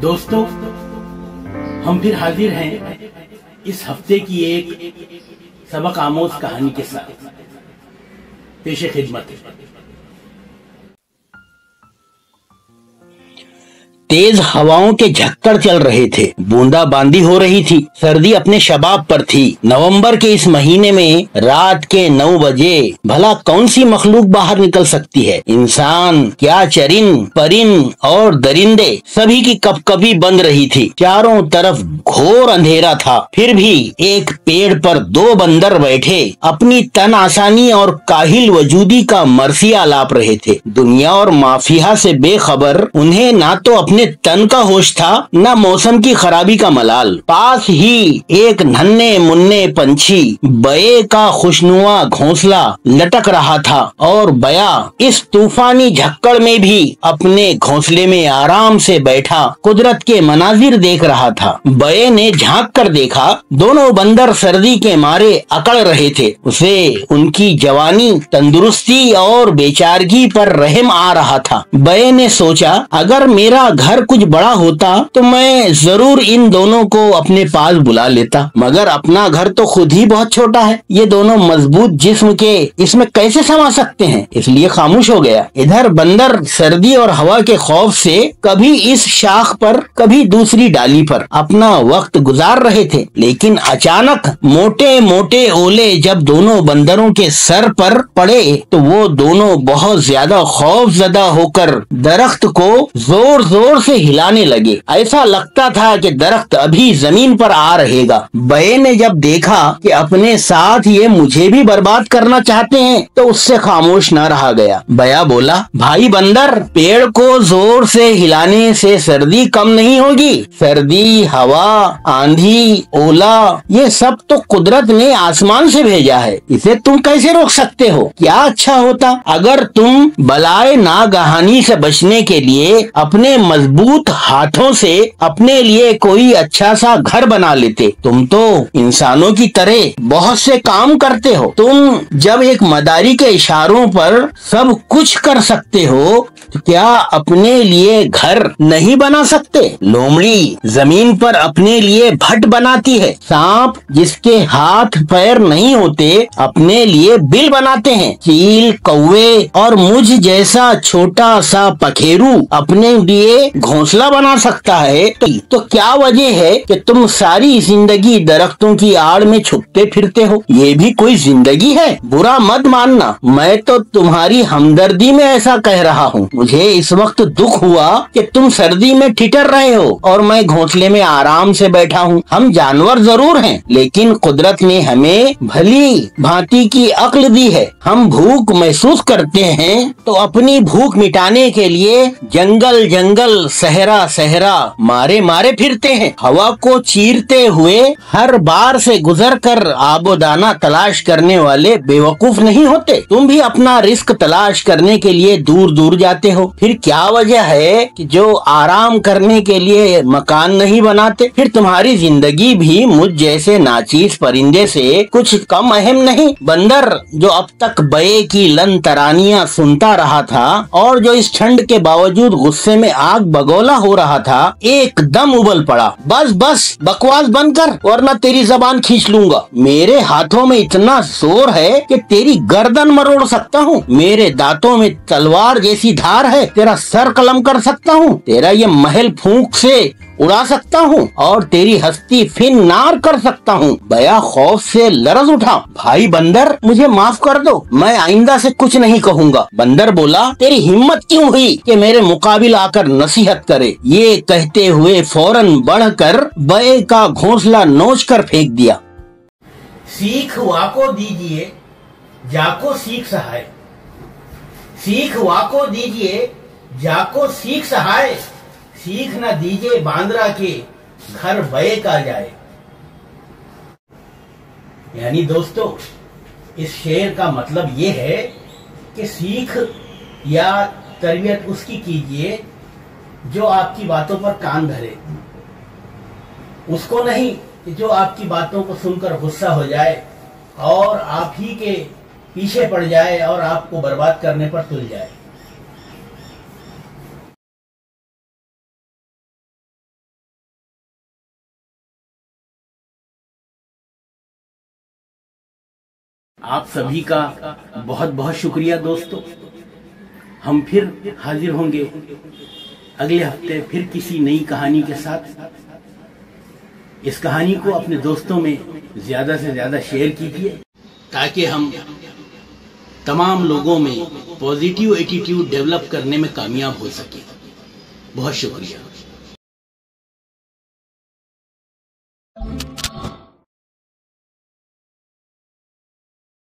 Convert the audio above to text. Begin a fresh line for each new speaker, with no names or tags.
दोस्तों, हम फिर हाजिर हैं इस हफ्ते की एक सबक आमोज कहानी के साथ। पेशे खिदमत। तेज हवाओं के झक्कड़ चल रहे थे, बूंदाबांदी हो रही थी, सर्दी अपने शबाब पर थी। नवंबर के इस महीने में रात के 9 बजे भला कौन सी मखलूक बाहर निकल सकती है? इंसान क्या, चरिंद परिंद और दरिंदे सभी की कपकपी बंद रही थी। चारों तरफ घोर अंधेरा था। फिर भी एक पेड़ पर 2 बंदर बैठे अपनी तन आसानी और काहिल वजूदी का मरसिया लाप रहे थे। दुनिया और माफिया से बेखबर उन्हें ना तो अपने तन का होश था, न मौसम की खराबी का मलाल। पास ही एक नन्हे मुन्ने पंछी बये का खुशनुमा घोंसला लटक रहा था और बया इस तूफानी झक्कड़ में भी अपने घोंसले में आराम से बैठा कुदरत के मनाजिर देख रहा था। बये ने झांक कर देखा, दोनों बंदर सर्दी के मारे अकड़ रहे थे। उसे उनकी जवानी, तंदुरुस्ती और बेचारगी पर रहम आ रहा था। बये ने सोचा, अगर मेरा घर कुछ बड़ा होता तो मैं जरूर इन दोनों को अपने पास बुला लेता, मगर अपना घर तो खुद ही बहुत छोटा है। ये दोनों मजबूत जिस्म के इसमें कैसे समा सकते हैं? इसलिए खामोश हो गया। इधर बंदर सर्दी और हवा के खौफ से कभी इस शाख पर कभी दूसरी डाली पर अपना वक्त गुजार रहे थे। लेकिन अचानक मोटे मोटे ओले जब दोनों बंदरों के सर पर पड़े तो वो दोनों बहुत ज्यादा खौफजदा होकर दरख्त को जोर जोर से हिलाने लगे। ऐसा लगता था कि दरख्त अभी जमीन पर आ रहेगा। बये ने जब देखा कि अपने साथ ये मुझे भी बर्बाद करना चाहते हैं तो उससे खामोश न रहा गया। बया बोला, भाई बंदर, पेड़ को जोर से हिलाने से सर्दी कम नहीं होगी। सर्दी, हवा, आंधी, ओला, ये सब तो कुदरत ने आसमान से भेजा है। इसे तुम कैसे रोक सकते हो? क्या अच्छा होता अगर तुम बलाए नागहानी से बचने के लिए अपने मजबूत हाथों से अपने लिए कोई अच्छा सा घर बना लेते। तुम तो इंसानों की तरह बहुत से काम करते हो। तुम जब एक मदारी के इशारों पर सब कुछ कर सकते हो तो क्या अपने लिए घर नहीं बना सकते? लोमड़ी जमीन पर अपने लिए भट बनाती है। सांप जिसके हाथ पैर नहीं होते अपने लिए बिल बनाते हैं। चील, कौवे और मुझ जैसा छोटा सा पखेरू अपने लिए घोंसला बना सकता है। तो क्या वजह है कि तुम सारी जिंदगी दरख्तों की आड़ में छुपते फिरते हो? ये भी कोई जिंदगी है? बुरा मत मानना, मैं तो तुम्हारी हमदर्दी में ऐसा कह रहा हूँ। मुझे इस वक्त दुख हुआ कि तुम सर्दी में ठिठर रहे हो और मैं घोंसले में आराम से बैठा हूँ। हम जानवर जरूर हैं, लेकिन कुदरत ने हमें भली भांति की अक्ल दी है। हम भूख महसूस करते हैं तो अपनी भूख मिटाने के लिए जंगल जंगल, सहरा सहरा मारे मारे फिरते हैं। हवा को चीरते हुए हर बार से गुजरकर आबोदाना तलाश करने वाले बेवकूफ नहीं होते। तुम भी अपना रिस्क तलाश करने के लिए दूर दूर जाते हो। फिर क्या वजह है कि जो आराम करने के लिए मकान नहीं बनाते? फिर तुम्हारी जिंदगी भी मुझ जैसे नाचीज परिंदे से कुछ कम अहम नहीं। बंदर जो अब तक बये की लन तरानियां सुनता रहा था और जो इस ठंड के बावजूद गुस्से में आग बगोला हो रहा था, एकदम उबल पड़ा। बस बस बकवास बंद कर, वरना तेरी जबान खींच लूंगा। मेरे हाथों में इतना जोर है कि तेरी गर्दन मरोड़ सकता हूँ। मेरे दांतों में तलवार जैसी धार है, तेरा सर कलम कर सकता हूँ। तेरा ये महल फूंक से उड़ा सकता हूँ और तेरी हस्ती फिन नार कर सकता हूँ। बया खौफ से लरज उठा। भाई बंदर, मुझे माफ कर दो, मैं आइंदा से कुछ नहीं कहूँगा। बंदर बोला, तेरी हिम्मत क्यों हुई कि मेरे मुकाबिल आकर नसीहत करे? ये कहते हुए फौरन बढ़कर बये का घोंसला नोच कर फेंक दिया।
सीख वाको दीजिए, जाको सीख सहाय। सीख वाको दीजिए, जाको सीख सहाय। सीख न दीजिए बांद्रा के, घर बये का जाए। यानी दोस्तों, इस शेर का मतलब ये है कि सीख या तरबियत उसकी कीजिए जो आपकी बातों पर कान धरे, उसको नहीं कि जो आपकी बातों को सुनकर गुस्सा हो जाए और आप ही के पीछे पड़ जाए और आपको बर्बाद करने पर तुल जाए।
आप सभी का बहुत बहुत शुक्रिया दोस्तों। हम फिर हाजिर होंगे अगले हफ्ते फिर किसी नई कहानी के साथ। इस कहानी को अपने दोस्तों में ज्यादा से ज्यादा शेयर कीजिए ताकि हम तमाम लोगों में पॉजिटिव एटीट्यूड डेवलप करने में कामयाब हो सके। बहुत शुक्रिया।